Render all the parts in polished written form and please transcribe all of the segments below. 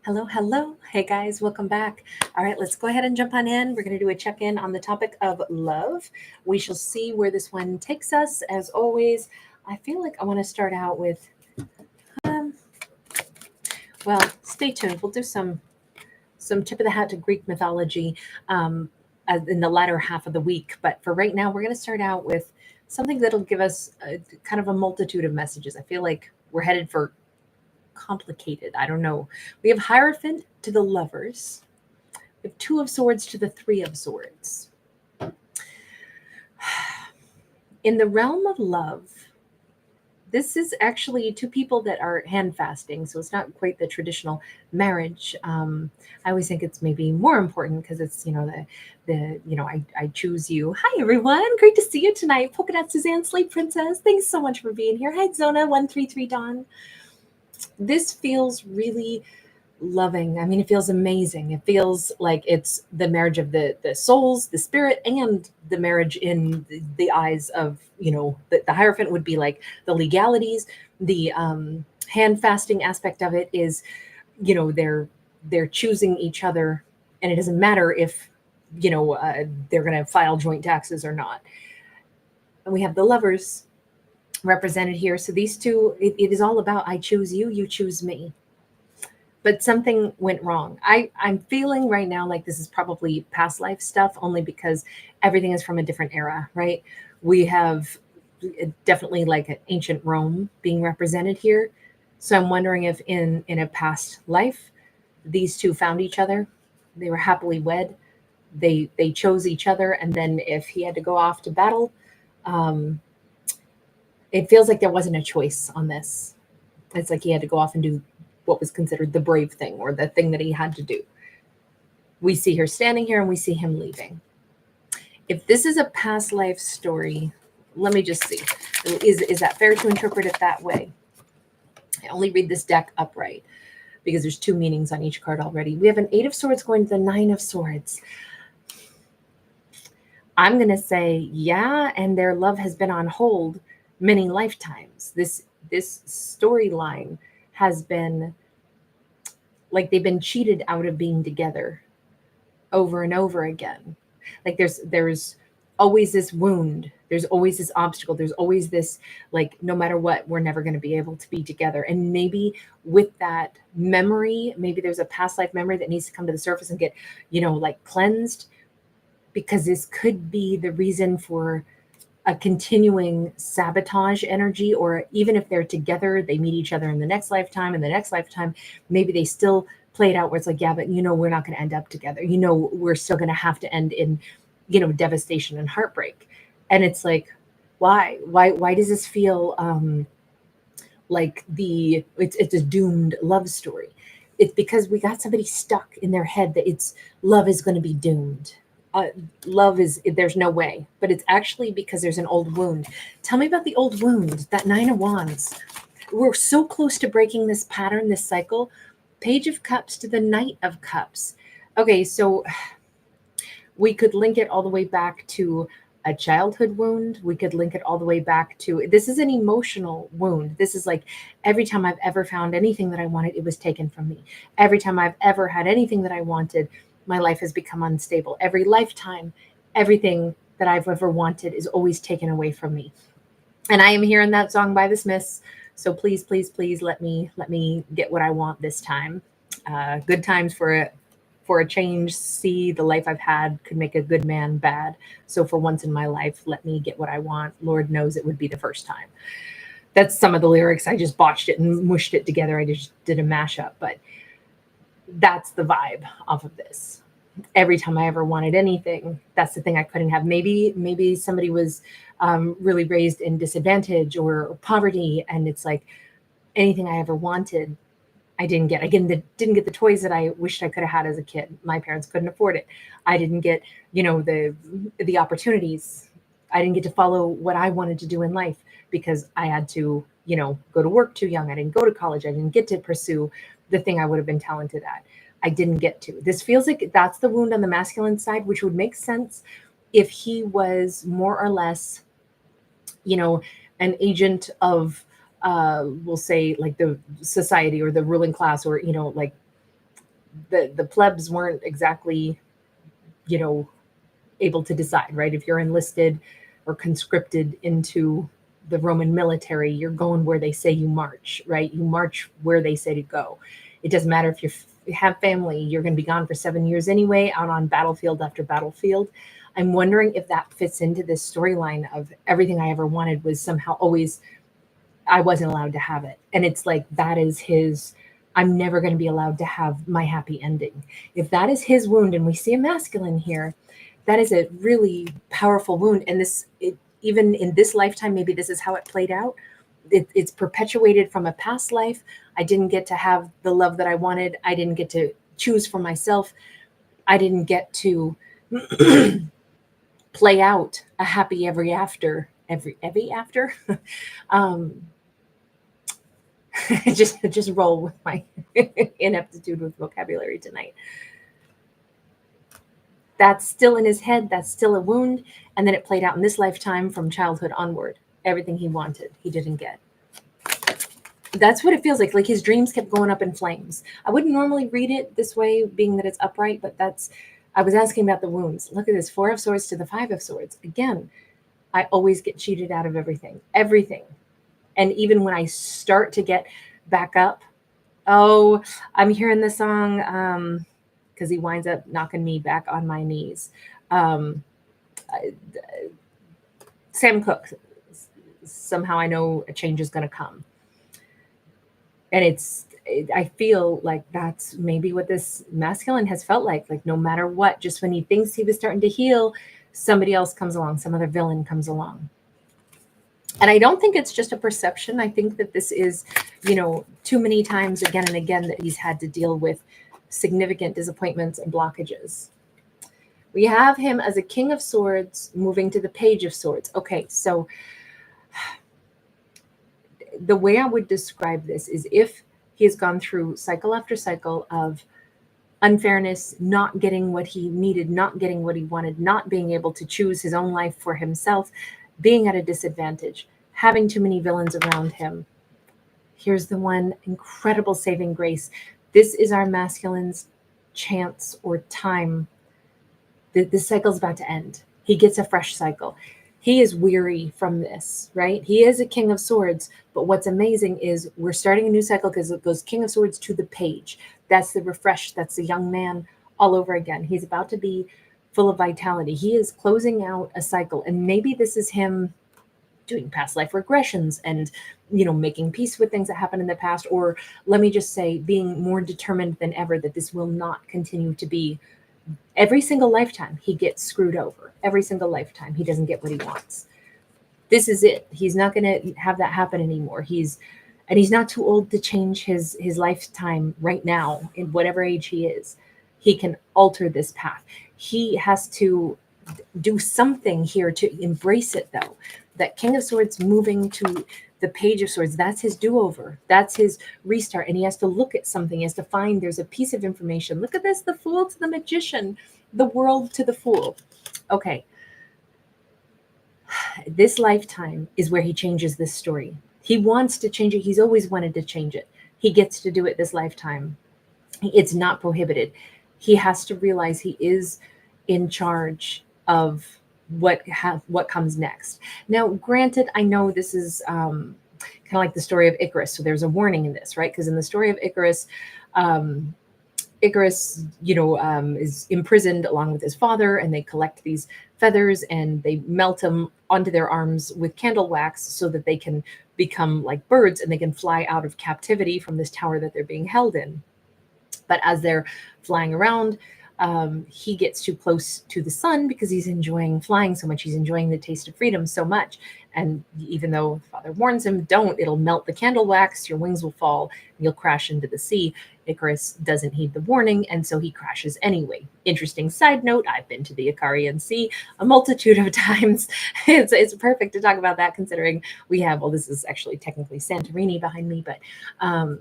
Hello, hello. Hey guys, welcome back. All right, let's go ahead and jump on in. We're going to do a check in on the topic of love. We shall see where this one takes us. As always, I feel like I want to start out with, um, well, stay tuned. We'll do some tip of the hat to Greek mythology in the latter half of the week. But for right now, we're going to start out with something that'll give us kind of a multitude of messages. I feel like we're headed for complicated. I don't know. We have Hierophant to the lovers. We have Two of Swords to the Three of Swords. In the realm of love, this is actually two people that are hand fasting, so it's not quite the traditional marriage. I always think it's maybe more important because it's I choose you. Hi everyone, great to see you tonight. Polka Dot Suzanne, Sleep Princess. Thanks so much for being here. Hi Zona 133 Dawn. This feels really loving. I mean, it feels amazing. It feels like it's the marriage of the souls, the spirit, and the marriage in the eyes of, the Hierophant would be like the legalities. The hand fasting aspect of it is, they're choosing each other, and it doesn't matter if, they're going to file joint taxes or not. And we have the lovers represented here. So these two, it is all about I choose you, you choose me. But something went wrong. I'm feeling right now like this is probably past life stuff, only because everything is from a different era, right? We have definitely like ancient Rome being represented here. So I'm wondering if in a past life, these two found each other. They were happily wed. They chose each other, and then if he had to go off to battle, um, it feels like there wasn't a choice on this. It's like he had to go off and do what was considered the brave thing or the thing that he had to do. We see her standing here and we see him leaving. If this is a past life story, let me just see. Is that fair to interpret it that way? I only read this deck upright because there's two meanings on each card already. We have an Eight of Swords going to the Nine of Swords. I'm going to say, yeah, and their love has been on hold many lifetimes. This storyline has been like they've been cheated out of being together over and over again. Like there's always this wound, there's always this obstacle, there's always this, like, no matter what, we're never going to be able to be together. And maybe with that memory, maybe there's a past life memory that needs to come to the surface and get, like cleansed, because this could be the reason for a continuing sabotage energy. Or even if they're together, they meet each other in the next lifetime, maybe they still play it out where it's like, yeah, but we're not going to end up together. We're still going to have to end in, devastation and heartbreak. And it's like, why does this feel like it's a doomed love story? It's because we got somebody stuck in their head that love is going to be doomed. Love is, there's no way, but it's actually because there's an old wound. Tell me about the old wound, that Nine of Wands. We're so close to breaking this pattern, this cycle. Page of Cups to the Knight of Cups. Okay, so we could link it all the way back to a childhood wound. We could link it all the way back to, this is an emotional wound. This is like, every time I've ever found anything that I wanted, it was taken from me. Every time I've ever had anything that I wanted, my life has become unstable. Every lifetime, everything that I've ever wanted is always taken away from me. And I am hearing that song by the Smiths. So please, please, please let me get what I want this time. Good times for a change. See, the life I've had could make a good man bad. So for once in my life, let me get what I want. Lord knows it would be the first time. That's some of the lyrics. I just botched it and mushed it together. I just did a mashup, but that's the vibe off of this. Every time I ever wanted anything, that's the thing I couldn't have. Maybe somebody was really raised in disadvantage or poverty, and it's like anything I ever wanted, I didn't get. I didn't get the toys that I wished I could have had as a kid. My parents couldn't afford it. I didn't get, the opportunities. I didn't get to follow what I wanted to do in life because I had to, go to work too young. I didn't go to college. I didn't get to pursue the thing I would have been talented at. I didn't get to. This feels like that's the wound on the masculine side, which would make sense if he was more or less, an agent of, we'll say, like the society or the ruling class, or, like the plebs weren't exactly, you know, able to decide, right? If you're enlisted or conscripted into the Roman military, you're going where they say you march, right? You march where they say to go. It doesn't matter if you have family, you're going to be gone for 7 years anyway, out on battlefield after battlefield. I'm wondering if that fits into this storyline of everything I ever wanted was somehow always, I wasn't allowed to have it. And it's like, that is his, I'm never going to be allowed to have my happy ending. If that is his wound, and we see a masculine here, that is a really powerful wound. And even in this lifetime, maybe this is how it played out. It's perpetuated from a past life. I didn't get to have the love that I wanted. I didn't get to choose for myself. I didn't get to play out a happy ever after, every after. Just roll with my ineptitude with vocabulary tonight. That's still in his head. That's still a wound. And then it played out in this lifetime from childhood onward. Everything he wanted, he didn't get. That's what it feels like. Like his dreams kept going up in flames. I wouldn't normally read it this way, being that it's upright, but I was asking about the wounds. Look at this, 4 of Swords to the 5 of Swords. Again, I always get cheated out of everything. And even when I start to get back up, oh, I'm hearing the song, because he winds up knocking me back on my knees. Sam Cooke, somehow I know a change is going to come. And I feel like that's maybe what this masculine has felt like no matter what, just when he thinks he was starting to heal, somebody else comes along, some other villain comes along. And I don't think it's just a perception. I think that this is, too many times again and again that he's had to deal with significant disappointments and blockages. We have him as a King of Swords moving to the Page of Swords. Okay, so the way I would describe this is if he has gone through cycle after cycle of unfairness, not getting what he needed, not getting what he wanted, not being able to choose his own life for himself, being at a disadvantage, having too many villains around him. Here's the one incredible saving grace. This is our masculine's chance or time. This cycle's about to end. He gets a fresh cycle. He is weary from this, right? He is a King of Swords, but what's amazing is we're starting a new cycle because it goes King of Swords to the Page. That's the refresh. That's the young man all over again. He's about to be full of vitality. He is closing out a cycle, and maybe this is him doing past life regressions and, making peace with things that happened in the past, or let me just say, being more determined than ever that this will not continue to be. Every single lifetime he gets screwed over. Every single lifetime he doesn't get what he wants. This is it. He's not going to have that happen anymore. He's not too old to change his lifetime right now, in whatever age he is. He can alter this path. He has to do something here to embrace it, though. That King of Swords moving to the Page of Swords, that's his do-over. That's his restart. And he has to look at something. He has to find there's a piece of information. Look at this, the Fool to the Magician, the World to the Fool. Okay. This lifetime is where he changes this story. He wants to change it. He's always wanted to change it. He gets to do it this lifetime. It's not prohibited. He has to realize he is in charge of what comes next. Now, granted, I know this is kind of like the story of Icarus. So there's a warning in this, right? Because in the story of Icarus, is imprisoned along with his father, and they collect these feathers and they melt them onto their arms with candle wax so that they can become like birds and they can fly out of captivity from this tower that they're being held in. But as they're flying around, he gets too close to the sun because he's enjoying flying so much. He's enjoying the taste of freedom so much. And even though father warns him, don't, it'll melt the candle wax, your wings will fall, and you'll crash into the sea. Icarus doesn't heed the warning, and so he crashes anyway. Interesting side note, I've been to the Aquarian Sea a multitude of times. It's perfect to talk about that, considering we have, well, this is actually technically Santorini behind me, but I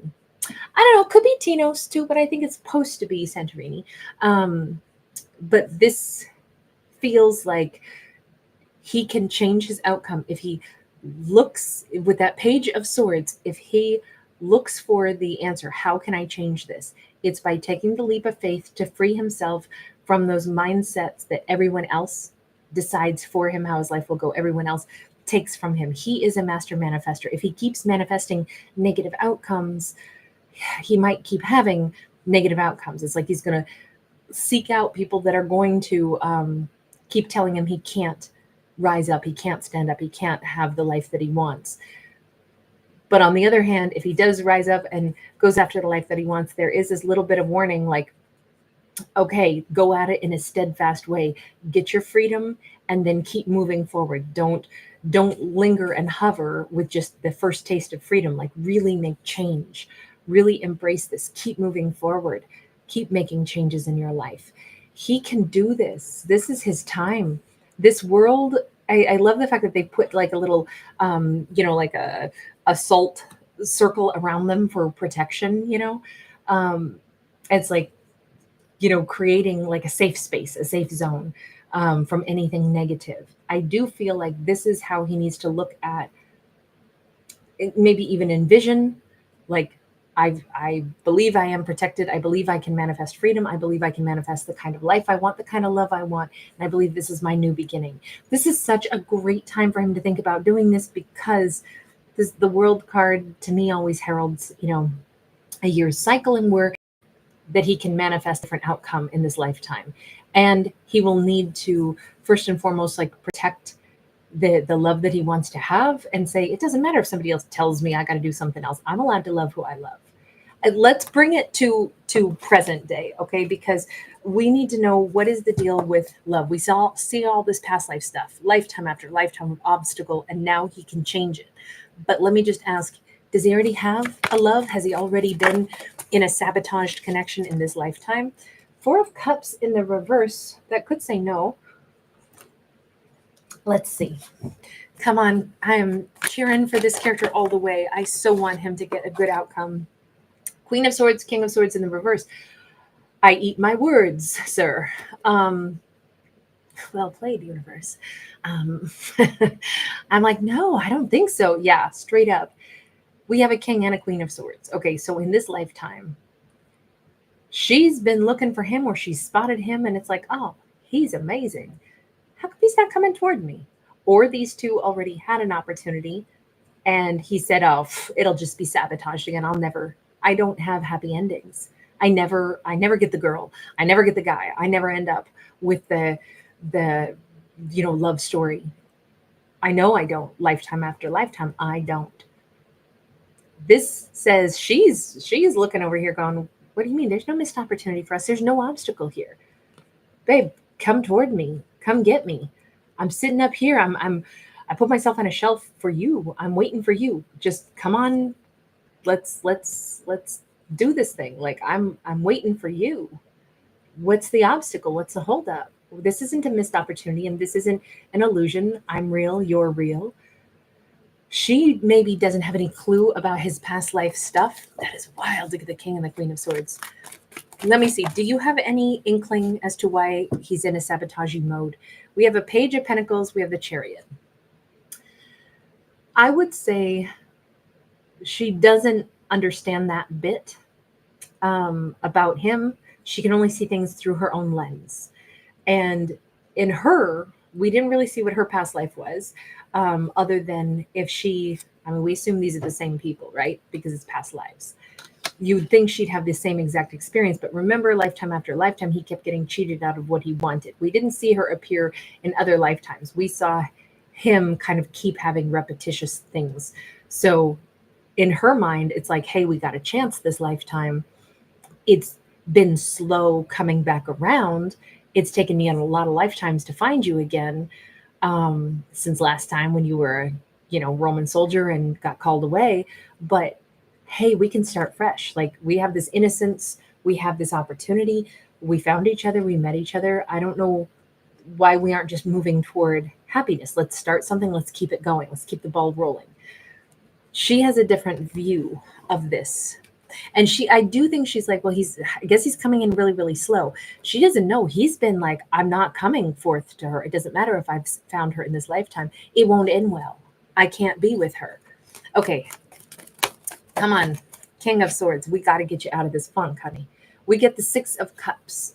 don't know, it could be Tinos too, but I think it's supposed to be Santorini. But this feels like he can change his outcome if he looks with that Page of Swords. If he looks for the answer, how can I change this? It's by taking the leap of faith to free himself from those mindsets that everyone else decides for him how his life will go. Everyone else takes from him. He is a master manifester. If he keeps manifesting negative outcomes, he might keep having negative outcomes. It's like he's going to seek out people that are going to keep telling him he can't rise up, he can't stand up, he can't have the life that he wants. But on the other hand, if he does rise up and goes after the life that he wants, there is this little bit of warning, like, okay, go at it in a steadfast way, get your freedom, and then keep moving forward. Don't linger and hover with just the first taste of freedom. Like, really make change, really embrace this, keep moving forward, keep making changes in your life. He can do this. This is his time. This world, I love the fact that they put like a little, like a salt circle around them for protection, it's like, creating like a safe space, a safe zone from anything negative. I do feel like this is how he needs to look at it, maybe even envision, like, I believe I am protected. I believe I can manifest freedom. I believe I can manifest the kind of life I want, the kind of love I want. And I believe this is my new beginning. This is such a great time for him to think about doing this, because the world card to me always heralds, a year's cycle, and where that he can manifest different outcome in this lifetime. And he will need to first and foremost, like, protect the love that he wants to have, and say, it doesn't matter if somebody else tells me I got to do something else. I'm allowed to love who I love. And let's bring it to present day, okay? Because we need to know, what is the deal with love. We see all this past life stuff, lifetime after lifetime of obstacle, and now he can change it. But let me just ask, does he already have a love? Has he already been in a sabotaged connection in this lifetime? Four of Cups in the reverse, that could say no. Let's see. Come on. I am cheering for this character all the way. I so want him to get a good outcome. Queen of Swords, King of Swords in the reverse. I eat my words, sir. Well played, universe. I'm like, no, I don't think so. Yeah, straight up. We have a King and a Queen of Swords. Okay, so in this lifetime, she's been looking for him, or she's spotted him, and it's like, oh, he's amazing. How come he's not coming toward me? Or these two already had an opportunity, and he said, oh, it'll just be sabotaged again. I don't have happy endings. I never get the girl. I never get the guy. I never end up with the love story. I know I don't. Lifetime after lifetime, I don't. This says she is looking over here going, what do you mean? There's no missed opportunity for us. There's no obstacle here. Babe, come toward me. Come get me. I'm sitting up here. I put myself on a shelf for you. I'm waiting for you. Just come on. Let's do this thing. Like, I'm waiting for you. What's the obstacle? What's the holdup? This isn't a missed opportunity, and this isn't an illusion. I'm real. You're real. She maybe doesn't have any clue about his past life stuff. That is wild. Look at the King and the Queen of Swords. Let me see. Do you have any inkling as to why he's in a sabotaging mode? We have a Page of Pentacles. We have the Chariot. I would say she doesn't understand that bit about him. She can only see things through her own lens. And in her, we didn't really see what her past life was, other than if we assume these are the same people, right? Because it's past lives. You would think she'd have the same exact experience, but remember, lifetime after lifetime, he kept getting cheated out of what he wanted. We didn't see her appear in other lifetimes. We saw him kind of keep having repetitious things. So in her mind, it's like, hey, we got a chance this lifetime. It's been slow coming back around. It's taken me a lot of lifetimes to find you again, since last time when you were, Roman soldier and got called away. But hey, we can start fresh. Like, we have this innocence. We have this opportunity. We found each other. We met each other. I don't know why we aren't just moving toward happiness. Let's start something. Let's keep it going. Let's keep the ball rolling. She has a different view of this. And I do think she's like, well, I guess he's coming in really, really slow. She doesn't know. He's been like, I'm not coming forth to her. It doesn't matter if I've found her in this lifetime. It won't end well. I can't be with her. Okay. Come on. King of Swords. We got to get you out of this funk, honey. We get the Six of Cups.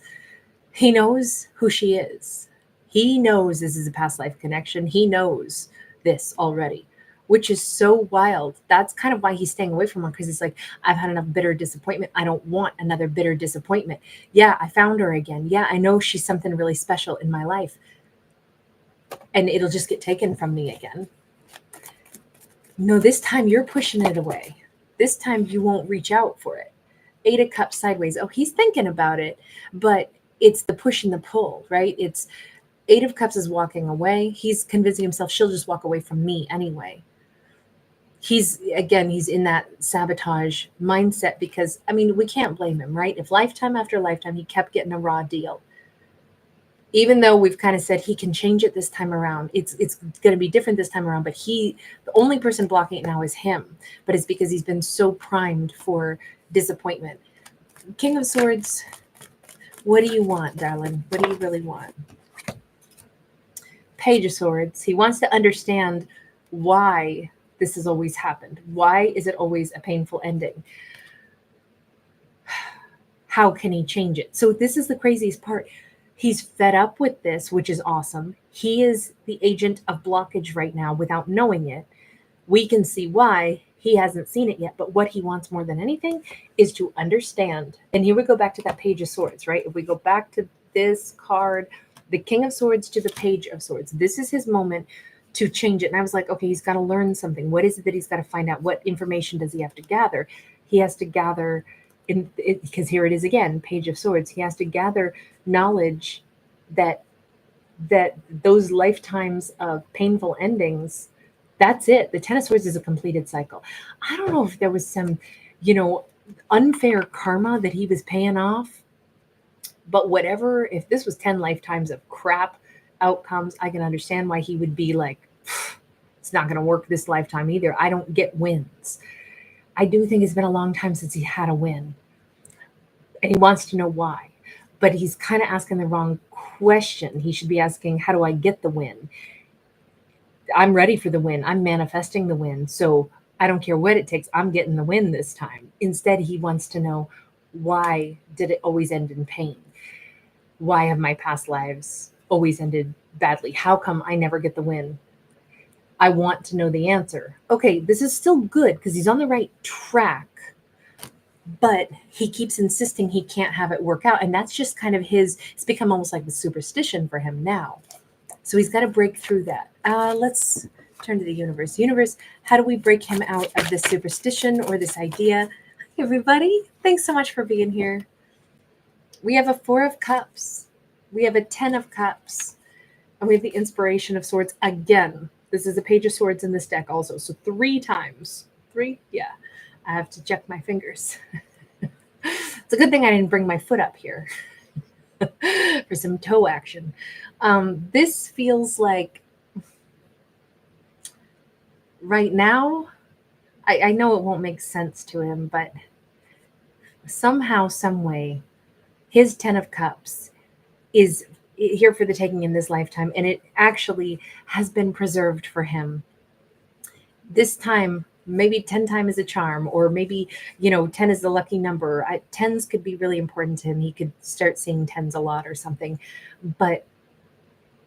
He knows who she is. He knows this is a past life connection. He knows this already, which is so wild. That's kind of why he's staying away from her, because he's like, I've had enough bitter disappointment. I don't want another bitter disappointment. Yeah, I found her again. Yeah, I know she's something really special in my life, and it'll just get taken from me again. No, this time you're pushing it away. This time you won't reach out for it. Eight of Cups sideways. Oh, he's thinking about it, but it's the push and the pull, right? It's Eight of Cups is walking away. He's convincing himself she'll just walk away from me anyway. He's in that sabotage mindset because, I mean, we can't blame him, right? If lifetime after lifetime, he kept getting a raw deal. Even though we've kind of said he can change it this time around, it's going to be different this time around, but the only person blocking it now is him. But it's because he's been so primed for disappointment. King of Swords, what do you want, darling? What do you really want? Page of Swords, he wants to understand why this has always happened. Why is it always a painful ending? How can he change it? So this is the craziest part. He's fed up with this, which is awesome. He is the agent of blockage right now without knowing it. We can see why. He hasn't seen it yet, but what he wants more than anything is to understand. And here we go back to that Page of Swords, right? If we go back to this card, the King of Swords to the Page of Swords, this is his moment to change it. And I was like, okay, he's got to learn something. What is it that he's got to find out? What information does he have to gather? He has to gather, because here it is again, Page of Swords. He has to gather knowledge that those lifetimes of painful endings, that's it. The Ten of Swords is a completed cycle. I don't know if there was some, unfair karma that he was paying off, but whatever, if this was 10 lifetimes of crap outcomes, I can understand why he would be like, it's not going to work this lifetime either. I don't get wins. I do think it's been a long time since he had a win, and he wants to know why, but he's kind of asking the wrong question. He should be asking, how do I get the win? I'm ready for the win. I'm manifesting the win. So I don't care what it takes. I'm getting the win this time. Instead, he wants to know, why did it always end in pain? Why have my past lives always ended badly? How come I never get the win? I want to know the answer. Okay, this is still good because he's on the right track, but he keeps insisting he can't have it work out. And that's just kind of it's become almost like the superstition for him now. So he's got to break through that. Let's turn to the universe. Universe, how do we break him out of this superstition or this idea? Hey, everybody, thanks so much for being here. We have a Four of Cups. We have a 10 of Cups. And we have the Inspiration of Swords again. This is a Page of Swords in this deck also. So 3 times. 3? Yeah. I have to check my fingers. It's a good thing I didn't bring my foot up here for some toe action. This feels like right now, I know it won't make sense to him, but somehow, some way, his 10 of Cups is here for the taking in this lifetime, and it actually has been preserved for him. This time, maybe 10 times is a charm, or maybe, 10 is the lucky number. 10s could be really important to him. He could start seeing 10s a lot or something, but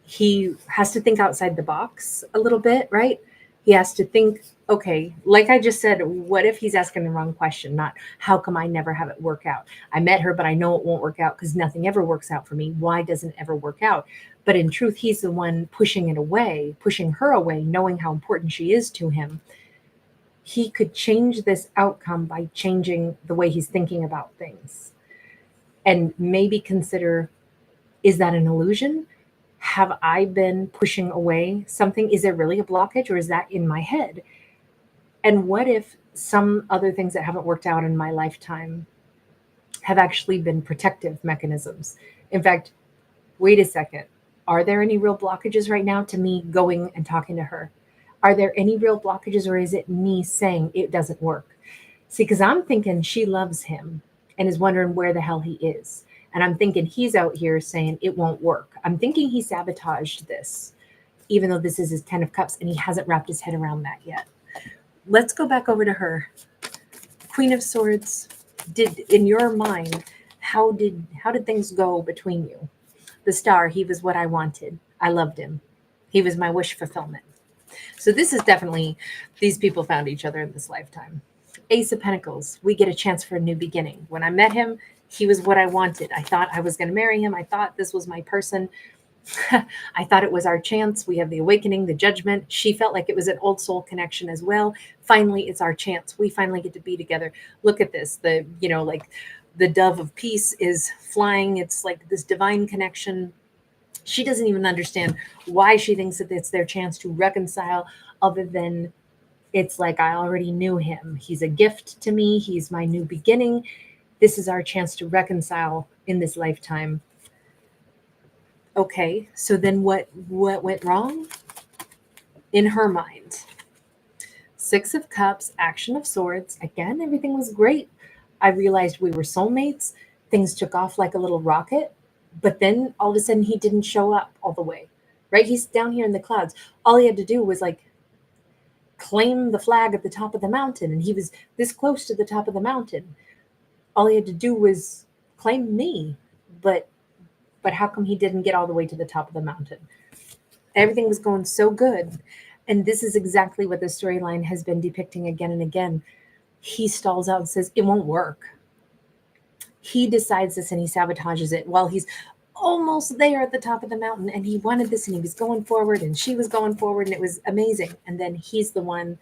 he has to think outside the box a little bit, right? He has to think, okay, like I just said, what if he's asking the wrong question? Not, how come I never have it work out? I met her, but I know it won't work out because nothing ever works out for me. Why doesn't it ever work out? But in truth, he's the one pushing it away, pushing her away, knowing how important she is to him. He could change this outcome by changing the way he's thinking about things. And maybe consider, is that an illusion? Have I been pushing away something? Is there really a blockage, or is that in my head? And what if some other things that haven't worked out in my lifetime have actually been protective mechanisms? In fact, wait a second. Are there any real blockages right now to me going and talking to her? Are there any real blockages, or is it me saying it doesn't work? See, because I'm thinking she loves him and is wondering where the hell he is. And I'm thinking he's out here saying it won't work. I'm thinking he sabotaged this, even though this is his 10 of Cups and he hasn't wrapped his head around that yet. Let's go back over to her. Queen of Swords, in your mind, How did things go between you? The Star, he was what I wanted. I loved him. He was my wish fulfillment. So this is definitely, these people found each other in this lifetime. Ace of Pentacles, we get a chance for a new beginning. When I met him, he was what I wanted. I thought I was going to marry him. I thought this was my person. I thought it was our chance. We have the awakening, the judgment. She felt like it was an old soul connection as well. Finally, it's our chance. We finally get to be together. Look at this. The, like the dove of peace is flying. It's like this divine connection. She doesn't even understand why she thinks that it's their chance to reconcile, other than it's like, I already knew him. He's a gift to me. He's my new beginning. This is our chance to reconcile in this lifetime. Okay, so then what went wrong in her mind? Six of Cups, Action of Swords. Again, everything was great. I realized we were soulmates. Things took off like a little rocket. But then all of a sudden he didn't show up all the way, right? He's down here in the clouds. All he had to do was like claim the flag at the top of the mountain. And he was this close to the top of the mountain. All he had to do was claim me. But how come he didn't get all the way to the top of the mountain? Everything was going so good. And this is exactly what the storyline has been depicting again and again. He stalls out and says, it won't work. He decides this and he sabotages it while he's almost there at the top of the mountain. And he wanted this and he was going forward and she was going forward and it was amazing. And then he's the one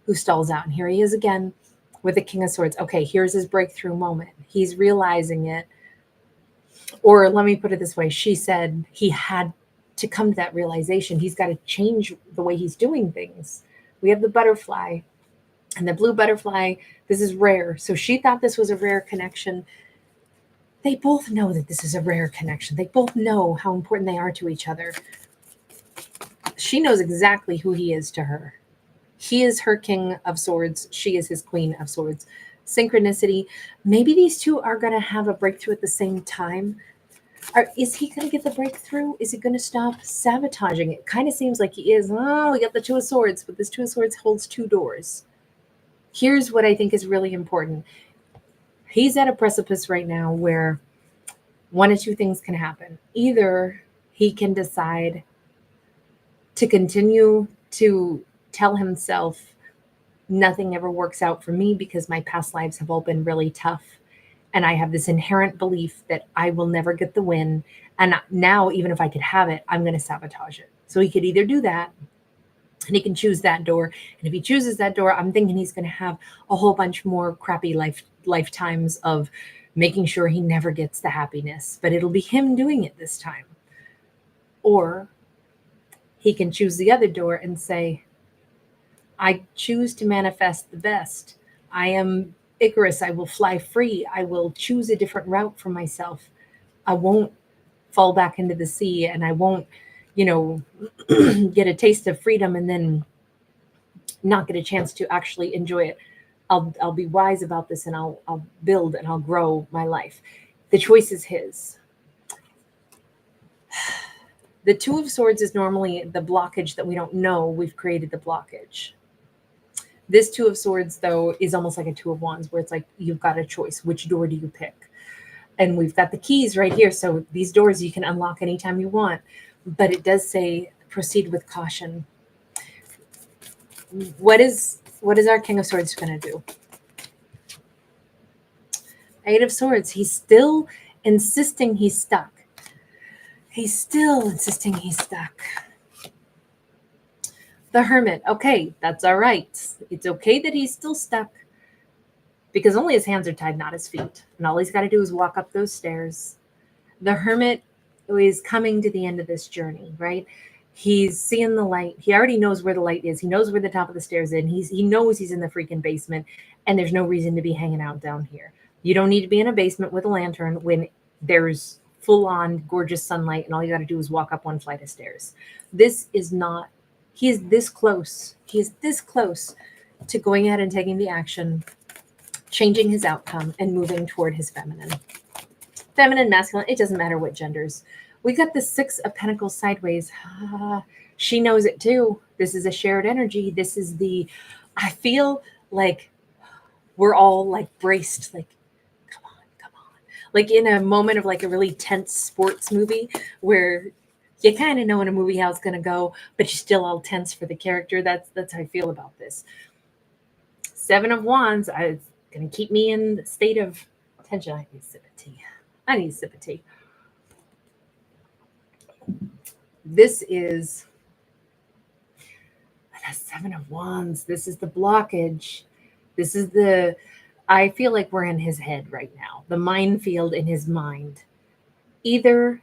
who stalls out. And here he is again with the King of Swords. Okay, here's his breakthrough moment. He's realizing it. Or let me put it this way. She said he had to come to that realization. He's got to change the way he's doing things. We have the butterfly and the blue butterfly. This is rare. So she thought this was a rare connection. They both know that this is a rare connection. They both know how important they are to each other. She knows exactly who he is to her. He is her King of Swords. She is his Queen of Swords. Synchronicity. Maybe these two are going to have a breakthrough at the same time. Is he going to get the breakthrough? Is he going to stop sabotaging? It kind of seems like he is. Oh, we got the Two of Swords, but this Two of Swords holds two doors. Here's what I think is really important. He's at a precipice right now where one of two things can happen. Either he can decide to continue to tell himself, nothing ever works out for me because my past lives have all been really tough. And I have this inherent belief that I will never get the win. And now, even if I could have it, I'm going to sabotage it. So he could either do that, and he can choose that door. And if he chooses that door, I'm thinking he's going to have a whole bunch more crappy lifetimes of making sure he never gets the happiness. But it'll be him doing it this time. Or he can choose the other door and say, I choose to manifest the best. I am Icarus. I will fly free. I will choose a different route for myself. I won't fall back into the sea, and I won't, get a taste of freedom and then not get a chance to actually enjoy it. I'll be wise about this, and I'll build and I'll grow my life. The choice is his. The Two of Swords is normally the blockage that we don't know we've created the blockage. This Two of Swords, though, is almost like a Two of Wands, where it's like you've got a choice. Which door do you pick? And we've got the keys right here. So these doors you can unlock anytime you want. But it does say proceed with caution. What is our King of Swords going to do? Eight of Swords. He's still insisting he's stuck. He's still insisting he's stuck. The Hermit. Okay, that's all right. It's okay that he's still stuck because only his hands are tied, not his feet. And all he's got to do is walk up those stairs. The Hermit is coming to the end of this journey, right? He's seeing the light. He already knows where the light is. He knows where the top of the stairs is. He knows he's in the freaking basement, and there's no reason to be hanging out down here. You don't need to be in a basement with a lantern when there's full-on gorgeous sunlight, and all you got to do is walk up one flight of stairs. This is not. He is this close. He is this close to going ahead and taking the action, changing his outcome, and moving toward his feminine. Feminine, masculine, it doesn't matter what genders. We got the Six of Pentacles sideways. She knows it too. This is a shared energy. This is I feel like we're all like braced, like, come on, come on. like in a moment of like a really tense sports movie where you kind of know in a movie how it's going to go, but you're still all tense for the character. That's how I feel about this. Seven of Wands, it's going to keep me in the state of tension. I need a sip of tea. I need a sip of tea. This is the Seven of Wands. This is the blockage. This is I feel like we're in his head right now, the minefield in his mind. Either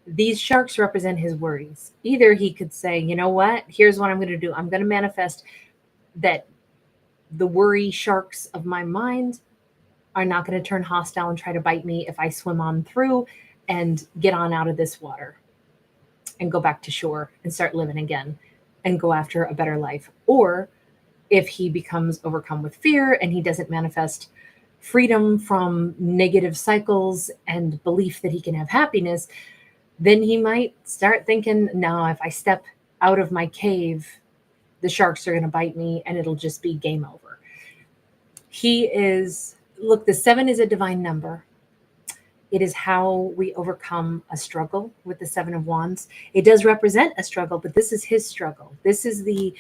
these sharks represent his worries. Either he could say, you know what, here's what I'm going to do. I'm going to manifest that the worry sharks of my mind are not going to turn hostile and try to bite me if I swim on through and get on out of this water and go back to shore and start living again and go after a better life. Or if he becomes overcome with fear and he doesn't manifest freedom from negative cycles and belief that he can have happiness, then he might start thinking, no, if I step out of my cave, the sharks are going to bite me and it'll just be game over. Look, the 7 is a divine number. It is how we overcome a struggle with the 7 of Wands. It does represent a struggle, but this is his struggle. This is the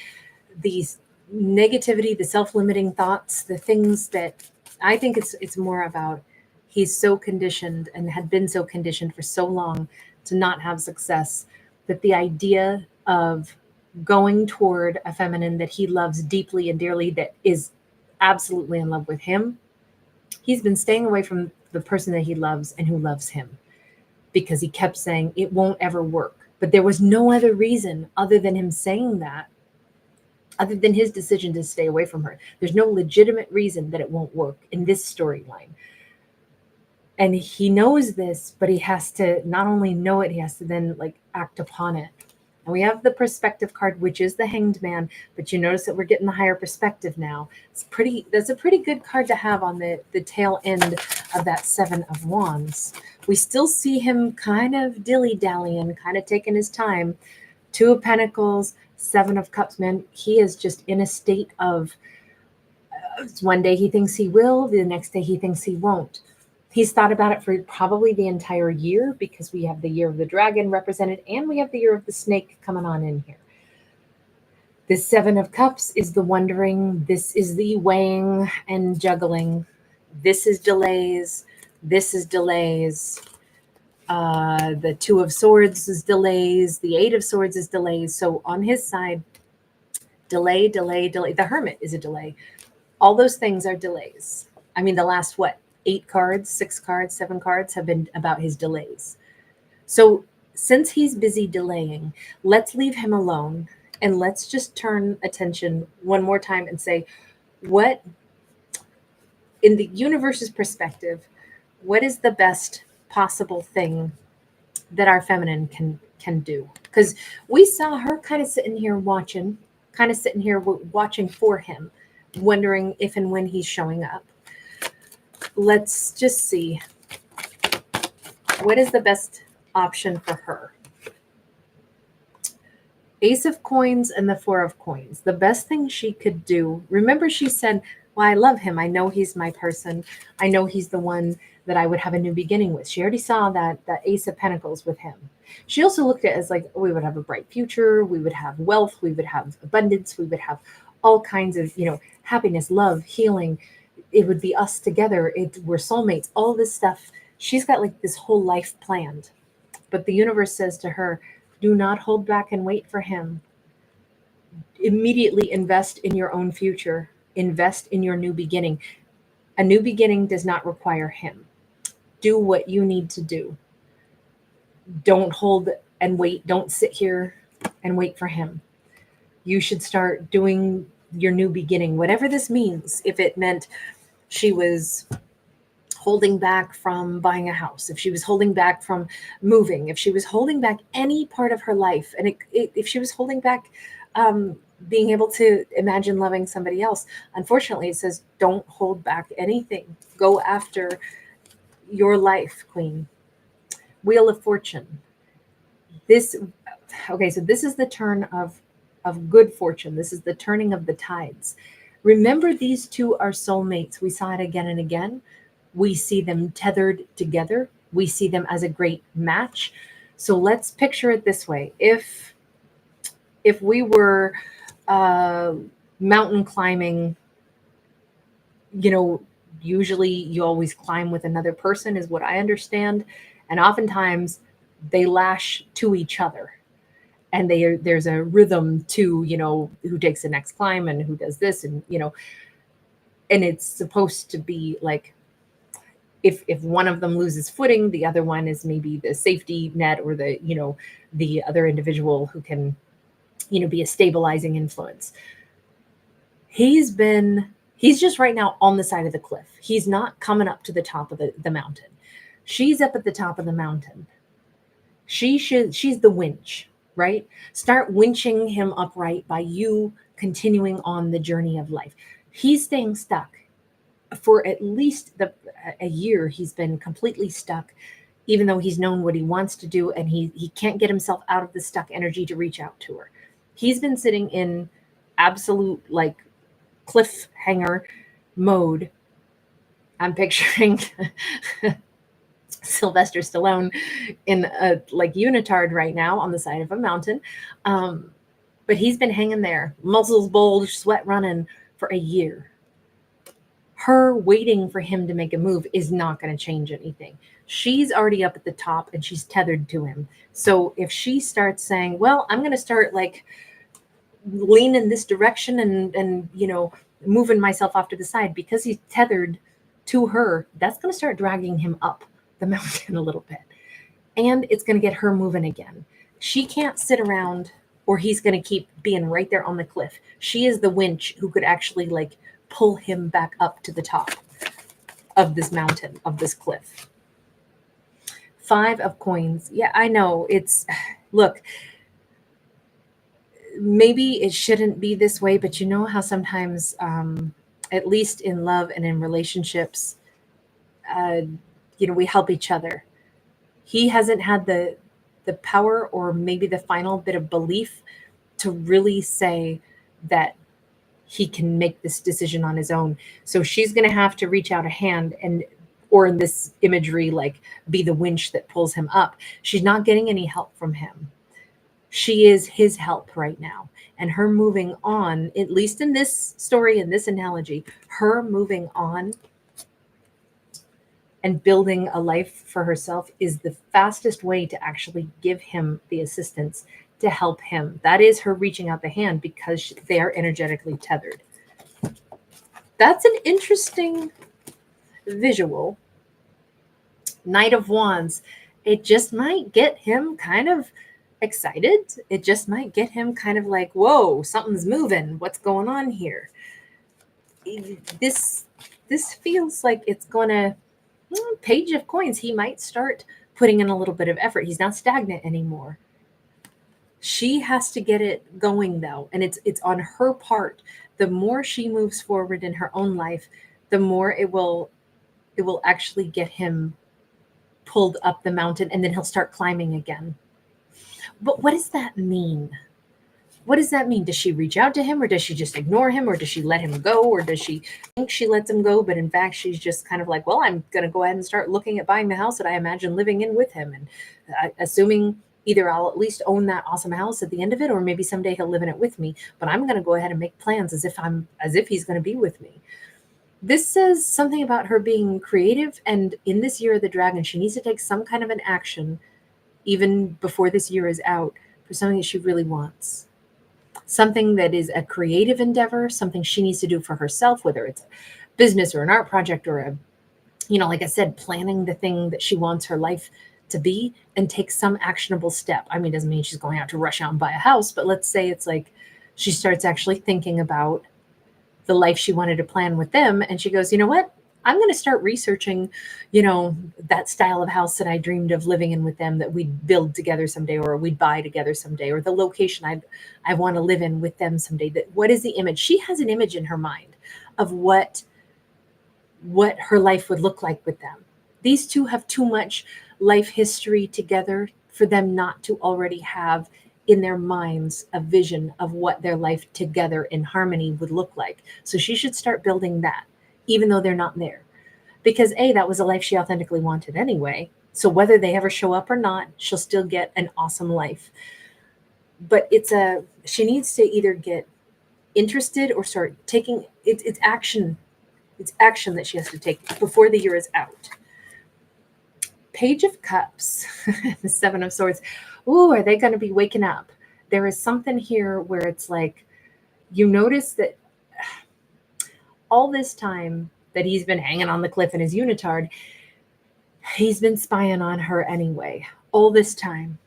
negativity, the self-limiting thoughts, the things that I think it's more about. He's so conditioned and had been so conditioned for so long to not have success that the idea of going toward a feminine that he loves deeply and dearly, that is absolutely in love with him, he's been staying away from the person that he loves and who loves him because he kept saying it won't ever work. But there was no other reason other than him saying that, other than his decision to stay away from her. There's no legitimate reason that it won't work in this storyline. And he knows this, but he has to not only know it, he has to then like act upon it. And we have the perspective card, which is the Hanged Man, but you notice that we're getting the higher perspective now. That's a pretty good card to have on the tail end of that 7 of Wands. We still see him kind of dilly-dallying, kind of taking his time. 2 of Pentacles, 7 of Cups, man. He is just in a state of, one day he thinks he will, the next day he thinks he won't. He's thought about it for probably the entire year because we have the year of the dragon represented and we have the year of the snake coming on in here. This 7 of Cups is the wondering. This is the weighing and juggling. This is delays. This is delays. The 2 of Swords is delays. The 8 of Swords is delays. So on his side, delay, delay, delay. The Hermit is a delay. All those things are delays. I mean, the last, 8 cards, 6 cards, 7 cards have been about his delays. So since he's busy delaying, let's leave him alone and let's just turn attention one more time and say, what, in the universe's perspective, what is the best possible thing that our feminine can do? Because we saw her kind of sitting here watching for him, wondering if and when he's showing up. Let's just see, what is the best option for her? Ace of Coins and the 4 of Coins. The best thing she could do, remember she said, well, I love him. I know he's my person. I know he's the one that I would have a new beginning with. She already saw that Ace of Pentacles with him. She also looked at it as like, we would have a bright future. We would have wealth. We would have abundance. We would have all kinds of, happiness, love, healing. It would be us together. We're soulmates, all this stuff. She's got like this whole life planned. But the universe says to her, do not hold back and wait for him. Immediately invest in your own future. Invest in your new beginning. A new beginning does not require him. Do what you need to do. Don't hold and wait. Don't sit here and wait for him. You should start doing your new beginning, whatever this means. If it meant she was holding back from buying a house, if she was holding back from moving, if she was holding back any part of her life, and if she was holding back being able to imagine loving somebody else, unfortunately it says don't hold back anything. Go after your life, Queen. Wheel of Fortune. So this is the turn of good fortune. This is the turning of the tides. Remember, these two are soulmates. We saw it again and again. We see them tethered together. We see them as a great match. So let's picture it this way. If we were mountain climbing, usually you always climb with another person, is what I understand. And oftentimes they lash to each other. And there's a rhythm to, who takes the next climb and who does this. And, and it's supposed to be like, if one of them loses footing, the other one is maybe the safety net, or the other individual who can, be a stabilizing influence. He's just right now on the side of the cliff. He's not coming up to the top of the mountain. She's up at the top of the mountain. She's the winch, right? Start winching him upright by you continuing on the journey of life. He's staying stuck. For at least a year, he's been completely stuck, even though he's known what he wants to do, and he can't get himself out of the stuck energy to reach out to her. He's been sitting in absolute like cliffhanger mode. I'm picturing Sylvester Stallone in a like unitard right now on the side of a mountain. But he's been hanging there, muscles bulged, sweat running for a year. Her waiting for him to make a move is not going to change anything. She's already up at the top and she's tethered to him. So if she starts saying, well, I'm going to start like lean in this direction and moving myself off to the side, because he's tethered to her, that's going to start dragging him up the mountain a little bit. And it's going to get her moving again. She can't sit around, or he's going to keep being right there on the cliff. She is the winch who could actually like pull him back up to the top of this mountain, of this cliff. 5 of coins. Yeah, I know. Look, maybe it shouldn't be this way, but you know how sometimes, at least in love and in relationships, we help each other. He hasn't had the power, or maybe the final bit of belief, to really say that he can make this decision on his own. So she's going to have to reach out a hand or in this imagery, like be the winch that pulls him up. She's not getting any help from him. She is his help right now. And her moving on, at least in this story, in this analogy, her moving on and building a life for herself is the fastest way to actually give him the assistance to help him. That is her reaching out the hand, because they are energetically tethered. That's an interesting visual. Knight of Wands. It just might get him kind of excited. It just might get him kind of like, whoa, something's moving. What's going on here? This feels like it's going to, Page of Coins. He might start putting in a little bit of effort. He's not stagnant anymore. She has to get it going though, and it's on her part. The more she moves forward in her own life, the more it will actually get him pulled up the mountain, and then he'll start climbing again. But what does that mean? What does that mean? Does she reach out to him, or does she just ignore him, or does she let him go, or does she think she lets him go, but in fact she's just kind of like, well, I'm going to go ahead and start looking at buying the house that I imagine living in with him, and assuming either I'll at least own that awesome house at the end of it, or maybe someday he'll live in it with me, but I'm going to go ahead and make plans as if he's going to be with me. This says something about her being creative, and in this year of the dragon, she needs to take some kind of an action even before this year is out for something that she really wants. Something that is a creative endeavor, something she needs to do for herself, whether it's a business or an art project, or like I said, planning the thing that she wants her life to be, and take some actionable step. I mean, it doesn't mean she's going out to rush out and buy a house, but let's say it's like she starts actually thinking about the life she wanted to plan with them, and she goes, you know what? I'm going to start researching, that style of house that I dreamed of living in with them, that we'd build together someday, or we'd buy together someday, or the location I want to live in with them someday. That what is the image? She has an image in her mind of what her life would look like with them. These two have too much life history together for them not to already have in their minds a vision of what their life together in harmony would look like. So she should start building that, even though they're not there. because that was a life she authentically wanted anyway. So whether they ever show up or not, she'll still get an awesome life. But she needs to either get interested or start taking it's action. It's action that she has to take before the year is out. Page of Cups, the Seven of Swords. Ooh, are they going to be waking up? There is something here where it's like, you notice that all this time that he's been hanging on the cliff in his unitard, he's been spying on her anyway. All this time.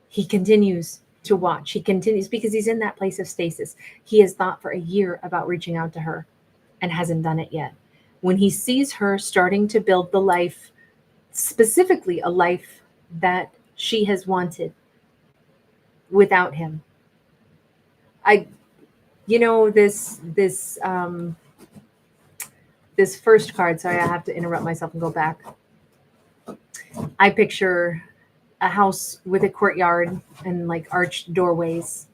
He continues to watch. He continues because he's in that place of stasis. He has thought for a year about reaching out to her and hasn't done it yet. When he sees her starting to build the life, specifically a life that she has wanted without him. This first card, sorry, I have to interrupt myself and go back. I picture a house with a courtyard and like arched doorways,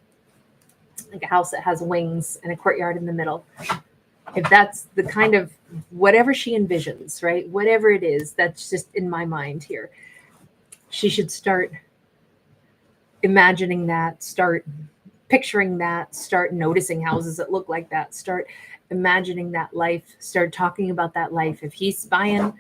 like a house that has wings and a courtyard in the middle. If that's the kind of whatever she envisions, right? Whatever it is, that's just in my mind here. She should start imagining that, start picturing that, start noticing houses that look like that, start imagining that life, start talking about that life. If he's spying,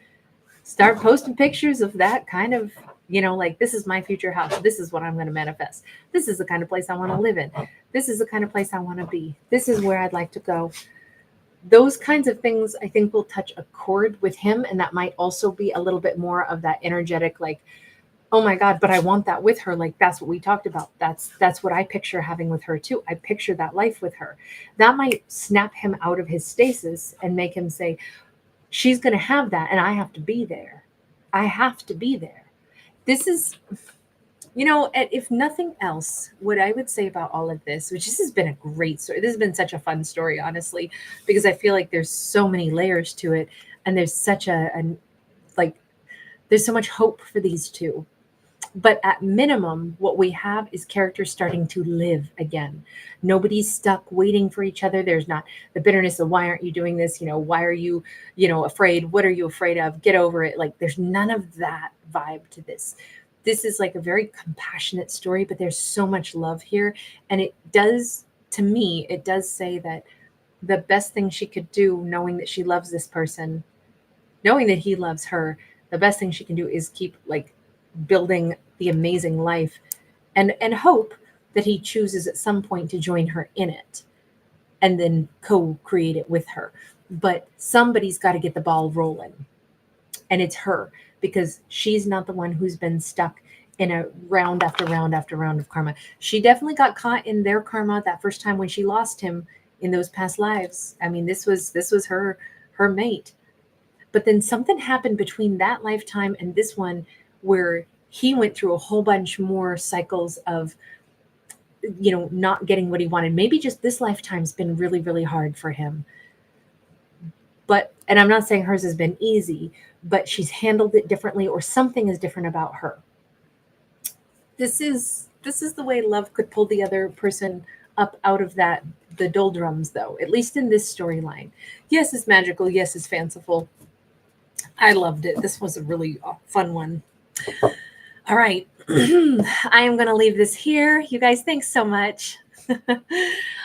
start posting pictures of that kind of, like, this is my future house. This is what I'm going to manifest. This is the kind of place I want to live in. This is the kind of place I want to be. This is where I'd like to go. Those kinds of things, I think, will touch a chord with him. And that might also be a little bit more of that energetic, like, oh my God, but I want that with her. Like, that's what we talked about. That's what I picture having with her too. I picture that life with her. That might snap him out of his stasis and make him say, she's going to have that. And I have to be there. I have to be there. This is, if nothing else, what I would say about all of this, which this has been a great story. This has been such a fun story, honestly, because I feel like there's so many layers to it. And there's such there's so much hope for these two. But at minimum, what we have is characters starting to live again. Nobody's stuck waiting for each other. There's not the bitterness of, why aren't you doing this? Why are you, afraid? What are you afraid of? Get over it. Like, there's none of that vibe to this. This is like a very compassionate story, but there's so much love here. And it does, to me, it does say that the best thing she could do, knowing that she loves this person, knowing that he loves her, the best thing she can do is keep building the amazing life and hope that he chooses at some point to join her in it and then co-create it with her. But somebody's got to get the ball rolling, and it's her, because she's not the one who's been stuck in a round after round after round of karma. She definitely got caught in their karma that first time when she lost him in those past lives. I mean, this was her mate. But then something happened between that lifetime and this one where he went through a whole bunch more cycles of, not getting what he wanted. Maybe just this lifetime's been really, really hard for him. And I'm not saying hers has been easy, but she's handled it differently, or something is different about her. This is the way love could pull the other person up out of the doldrums, though, at least in this storyline. Yes, it's magical. Yes, it's fanciful. I loved it. This was a really fun one. All right. I am going to leave this here. You guys, thanks so much.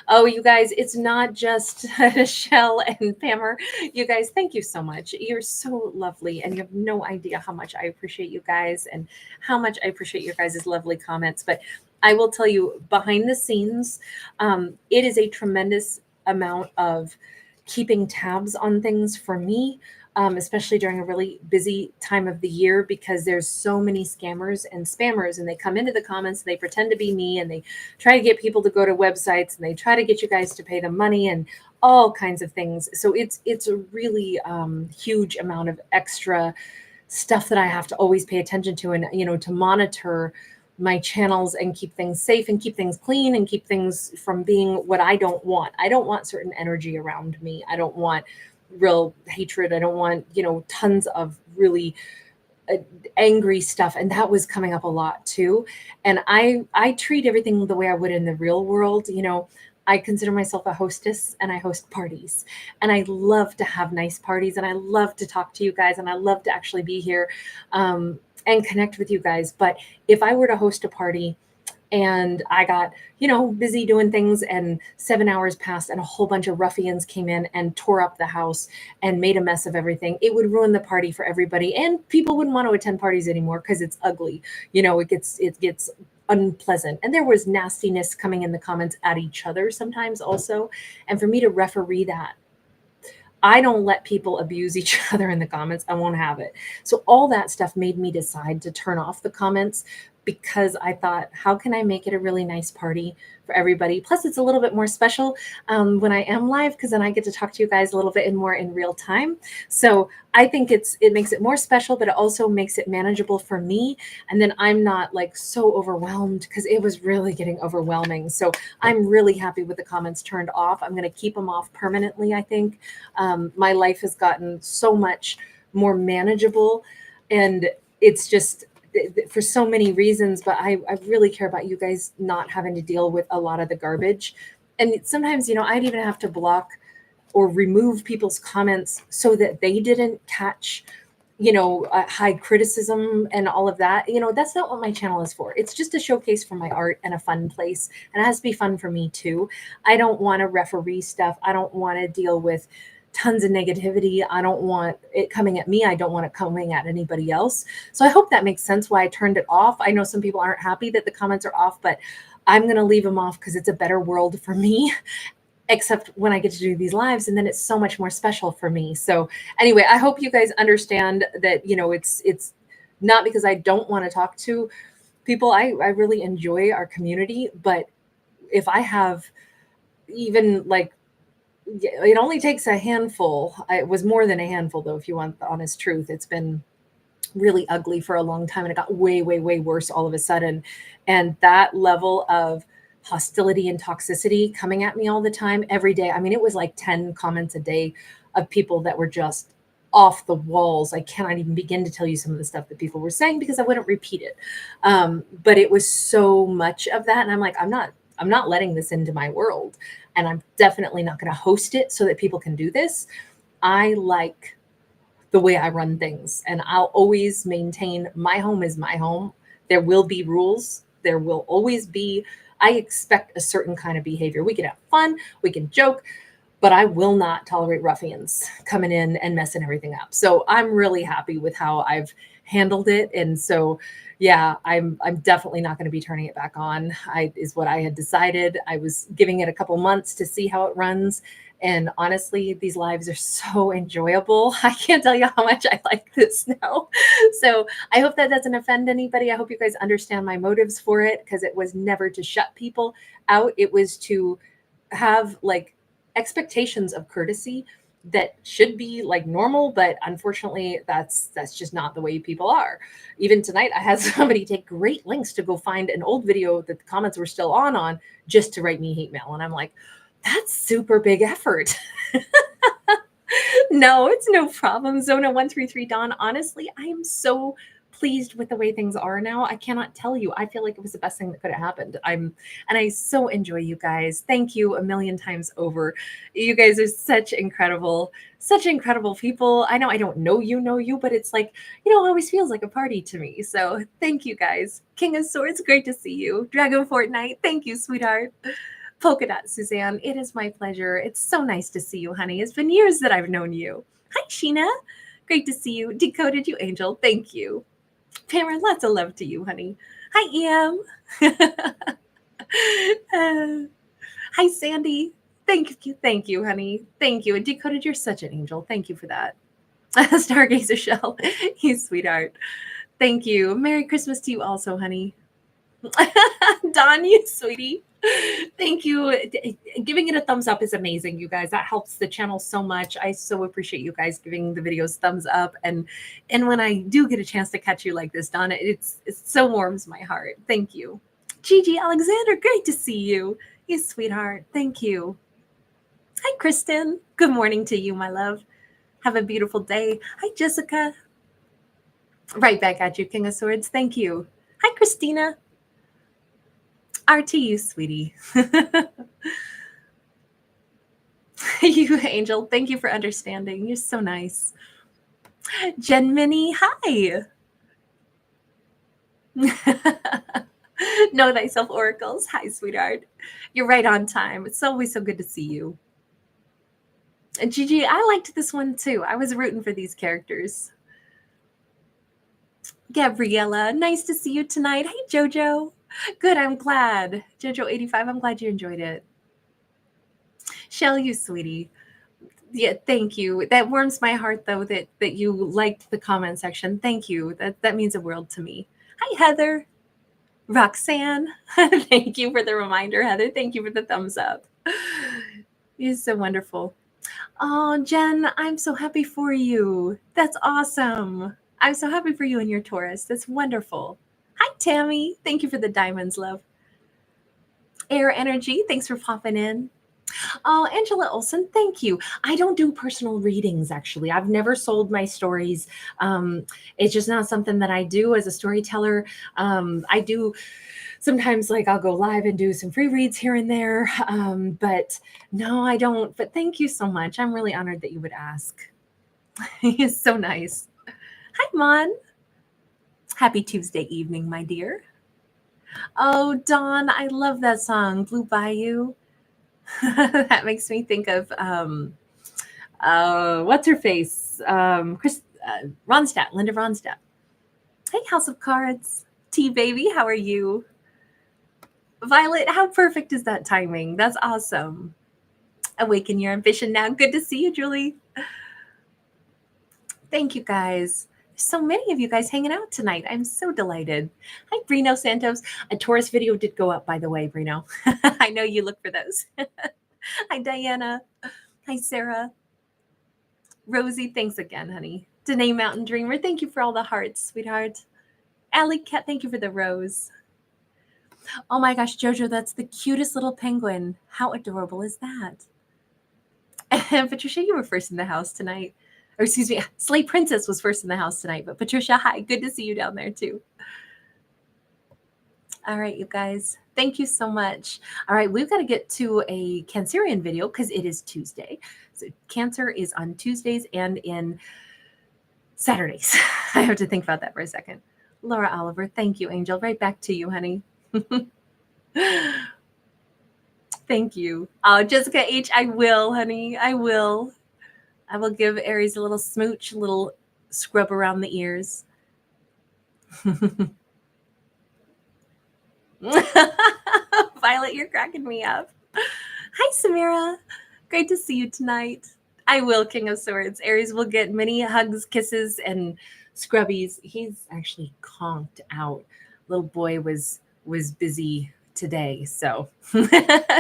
Oh, you guys, it's not just Michelle and Pammer. You guys, thank you so much. You're so lovely, and you have no idea how much I appreciate you guys and how much I appreciate your guys' lovely comments. But I will tell you, behind the scenes, it is a tremendous amount of keeping tabs on things for me. Especially during a really busy time of the year, because there's so many scammers and spammers, and they come into the comments and they pretend to be me, and they try to get people to go to websites, and they try to get you guys to pay them money and all kinds of things. So it's a really huge amount of extra stuff that I have to always pay attention to, and to monitor my channels and keep things safe and keep things clean and keep things from being what I don't want. I don't want certain energy around me. I don't want real hatred. I don't want, tons of really angry stuff. And that was coming up a lot too. And I treat everything the way I would in the real world. I consider myself a hostess and I host parties. And I love to have nice parties and I love to talk to you guys and I love to actually be here and connect with you guys. But if I were to host a party and I got, busy doing things and 7 hours passed and a whole bunch of ruffians came in and tore up the house and made a mess of everything, it would ruin the party for everybody. And people wouldn't want to attend parties anymore because it's ugly. It gets unpleasant. And there was nastiness coming in the comments at each other sometimes also. And for me to referee that, I don't let people abuse each other in the comments. I won't have it. So all that stuff made me decide to turn off the comments because I thought, how can I make it a really nice party for everybody? Plus, it's a little bit more special when I am live because then I get to talk to you guys a little bit more in real time. So I think it makes it more special, but it also makes it manageable for me. And then I'm not like so overwhelmed because it was really getting overwhelming. So I'm really happy with the comments turned off. I'm going to keep them off permanently, I think. My life has gotten so much more manageable and it's just for so many reasons, but I really care about you guys not having to deal with a lot of the garbage. And sometimes, I'd even have to block or remove people's comments so that they didn't catch, high criticism and all of that. That's not what my channel is for. It's just a showcase for my art and a fun place. And it has to be fun for me too. I don't want to referee stuff. I don't want to deal with tons of negativity. I don't want it coming at me. I don't want it coming at anybody else. So I hope that makes sense why I turned it off. I know some people aren't happy that the comments are off, but I'm going to leave them off because it's a better world for me, except when I get to do these lives. And then it's so much more special for me. So anyway, I hope you guys understand that, it's not because I don't want to talk to people. I really enjoy our community, but if I have even like, it only takes a handful. It was more than a handful, though, if you want the honest truth. It's been really ugly for a long time, and it got way, way, way worse all of a sudden. And that level of hostility and toxicity coming at me all the time, every day. I mean, it was like 10 comments a day of people that were just off the walls. I cannot even begin to tell you some of the stuff that people were saying because I wouldn't repeat it. But it was so much of that. And I'm like, I'm not letting this into my world. And I'm definitely not going to host it so that people can do this. I like the way I run things, and I'll always maintain my home is my home. There will be rules. There will always be, I expect a certain kind of behavior. We can have fun, we can joke, but I will not tolerate ruffians coming in and messing everything up. So I'm really happy with how I've handled it. And so, yeah, I'm definitely not going to be turning it back on. Is what I had decided. I was giving it a couple months to see how it runs. And honestly, these lives are so enjoyable. I can't tell you how much I like this now. So I hope that doesn't offend anybody. I hope you guys understand my motives for it, because it was never to shut people out. It was to have like expectations of courtesy that should be like normal, but unfortunately that's just not the way people are. Even tonight I had somebody take great lengths to go find an old video that the comments were still on just to write me hate mail, and I'm like, that's super big effort. No, it's no problem. Zona 133 Dawn, honestly, I am so pleased with the way things are now. I cannot tell you. I feel like it was the best thing that could have happened. And I so enjoy you guys. Thank you a million times over. You guys are such incredible people. I know I don't know you, but it's like, it always feels like a party to me. So thank you guys. King of Swords, great to see you. Dragon Fortnite, thank you, sweetheart. Polka Dot Suzanne, it is my pleasure. It's so nice to see you, honey. It's been years that I've known you. Hi, Sheena. Great to see you. Decoded you, Angel. Thank you. Pamela, lots of love to you, honey. Hi, Em. Hi, Sandy. Thank you, honey. Thank you. And Decoded, you're such an angel. Thank you for that. Stargazer Shell, you sweetheart. Thank you. Merry Christmas to you also, honey. Don, you sweetie. Thank you. Giving it a thumbs up is amazing, you guys. That helps the channel so much. I so appreciate you guys giving the videos thumbs up. And when I do get a chance to catch you like this, Donna, it so warms my heart. Thank you. Gigi Alexander, great to see you. You sweetheart. Thank you. Hi, Kristen. Good morning to you, my love. Have a beautiful day. Hi, Jessica. Right back at you, King of Swords. Thank you. Hi, Christina. RT, you sweetie. You, Angel, thank you for understanding. You're so nice. Gemini, hi. Know thyself oracles. Hi, sweetheart. You're right on time. It's always so good to see you. And Gigi, I liked this one too. I was rooting for these characters. Gabriella, nice to see you tonight. Hey, Jojo. Good, I'm glad. Jojo85, I'm glad you enjoyed it. Shell, you sweetie. Yeah, thank you. That warms my heart though that you liked the comment section. Thank you. That means a world to me. Hi, Heather. Roxanne. Thank you for the reminder, Heather. Thank you for the thumbs up. You're so wonderful. Oh, Jen, I'm so happy for you. That's awesome. I'm so happy for you and your Taurus. That's wonderful. Hi, Tammy. Thank you for the diamonds, love. Air Energy, thanks for popping in. Oh, Angela Olson, thank you. I don't do personal readings, actually. I've never sold my stories. It's just not something that I do as a storyteller. I do sometimes, like, I'll go live and do some free reads here and there. But no, I don't. But thank you so much. I'm really honored that you would ask. It's so nice. Hi, Mon. Happy Tuesday evening, my dear. Oh, Dawn, I love that song, Blue Bayou. That makes me think of what's her face? Ronstadt, Linda Ronstadt. Hey, House of Cards. T baby, how are you? Violet, how perfect is that timing? That's awesome. Awaken your ambition now. Good to see you, Julie. Thank you, guys. So many of you guys hanging out tonight. I'm so delighted. Hi, Brino Santos. A Taurus video did go up, by the way, Brino. I know you look for those. Hi, Diana. Hi, Sarah. Rosie, thanks again, honey. Danae Mountain Dreamer, thank you for all the hearts, sweetheart. Allie Cat, thank you for the rose. Oh my gosh, Jojo, that's the cutest little penguin. How adorable is that? Patricia, you were first in the house tonight. Or excuse me, Slay Princess was first in the house tonight. But Patricia, hi. Good to see you down there too. All right, you guys. Thank you so much. All right, we've got to get to a Cancerian video because it is Tuesday. So Cancer is on Tuesdays and in Saturdays. I have to think about that for a second. Laura Oliver, thank you, Angel. Right back to you, honey. Thank you. Jessica H, I will, honey. I will. I will give Aries a little smooch, a little scrub around the ears. Violet, you're cracking me up. Hi, Samira. Great to see you tonight. I will, King of Swords. Aries will get many hugs, kisses, and scrubbies. He's actually conked out. Little boy was busy today. So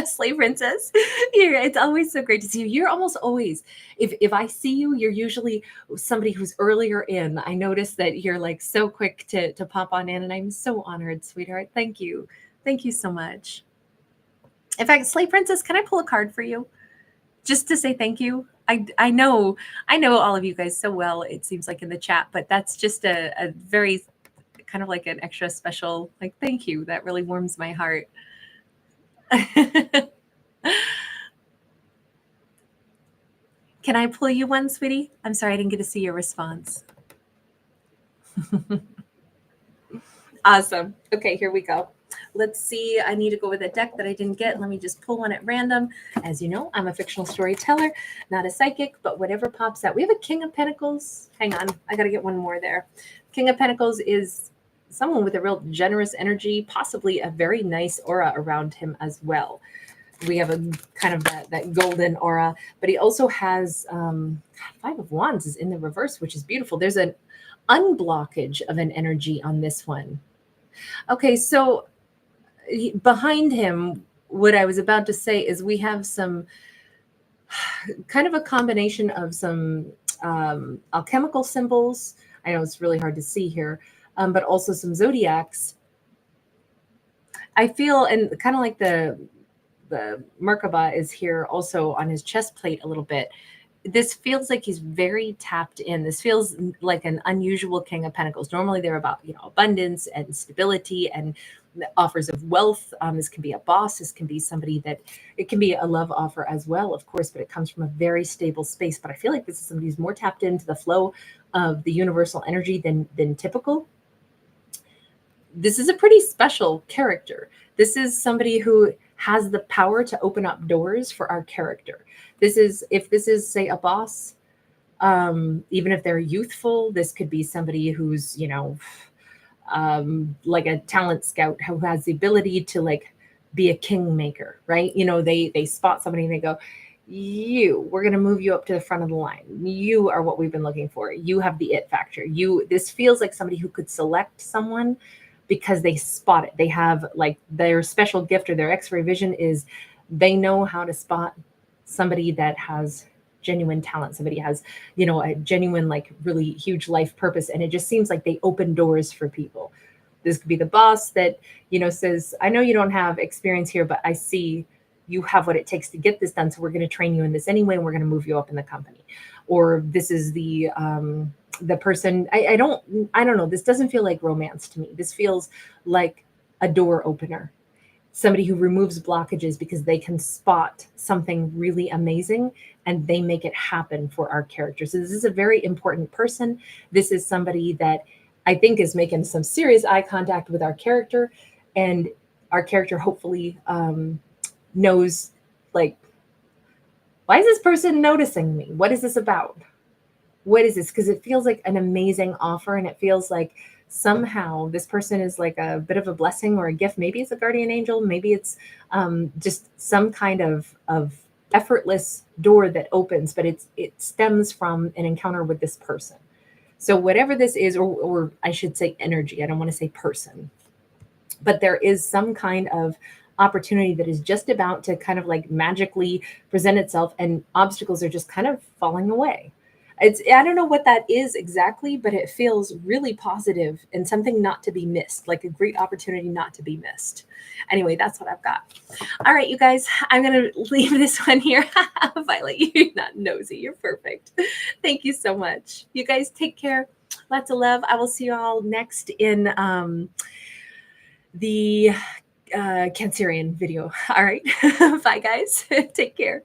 Slay Princess, it's always so great to see you. You're almost always, if I see you, you're usually somebody who's earlier in. I notice that you're like so quick to pop on in, and I'm so honored, sweetheart. Thank you. Thank you so much. In fact, Slay Princess, can I pull a card for you? Just to say thank you. I know all of you guys so well, it seems like in the chat, but that's just a very kind of like an extra special, like, thank you. That really warms my heart. Can I pull you one, sweetie? I'm sorry, I didn't get to see your response. Awesome. Okay, here we go. Let's see. I need to go with a deck that I didn't get. Let me just pull one at random. As you know, I'm a fictional storyteller, not a psychic, but whatever pops out. We have a King of Pentacles. Hang on. I got to get one more there. King of Pentacles is someone with a real generous energy, possibly a very nice aura around him as well. We have a kind of that golden aura, but he also has Five of Wands is in the reverse, which is beautiful. There's an unblockage of an energy on this one. Okay, so behind him, what I was about to say is we have some kind of a combination of some alchemical symbols. I know it's really hard to see here, but also some zodiacs. I feel, and kind of like the Merkaba is here also on his chest plate a little bit. this feels like he's very tapped in. This feels like an unusual King of Pentacles. Normally they're about, abundance and stability and offers of wealth. This can be a boss. This can be somebody that, it can be a love offer as well, of course, but it comes from a very stable space. But I feel like this is somebody who's more tapped into the flow of the universal energy than typical. This is a pretty special character. This is somebody who has the power to open up doors for our character. If this is, say, a boss, even if they're youthful, this could be somebody who's, like a talent scout who has the ability to like be a kingmaker, right? They spot somebody and they go, we're going to move you up to the front of the line. You are what we've been looking for. You have the it factor. This feels like somebody who could select someone because they spot it. They have like their special gift or their X-ray vision is they know how to spot somebody that has genuine talent. Somebody has, a genuine, like really huge life purpose. And it just seems like they open doors for people. This could be the boss that, says, I know you don't have experience here, but I see you have what it takes to get this done. So we're going to train you in this anyway, and we're going to move you up in the company. Or this is the person, I don't know. This doesn't feel like romance to me. This feels like a door opener. Somebody who removes blockages because they can spot something really amazing and they make it happen for our character. So this is a very important person. This is somebody that I think is making some serious eye contact with our character, and our character hopefully knows, like, why is this person noticing me? What is this about? What is this? Because it feels like an amazing offer, and it feels like somehow this person is like a bit of a blessing or a gift. Maybe it's a guardian angel. Maybe it's just some kind of effortless door that opens, but it stems from an encounter with this person. So whatever this is, or I should say energy, I don't want to say person, but there is some kind of opportunity that is just about to kind of like magically present itself, and obstacles are just kind of falling away. I don't know what that is exactly, but it feels really positive and something not to be missed, like a great opportunity not to be missed. Anyway, that's what I've got. All right, you guys, I'm going to leave this one here. Violet, you're not nosy. You're perfect. Thank you so much. You guys take care. Lots of love. I will see you all next in the Cancerian video. All right. Bye, guys. Take care.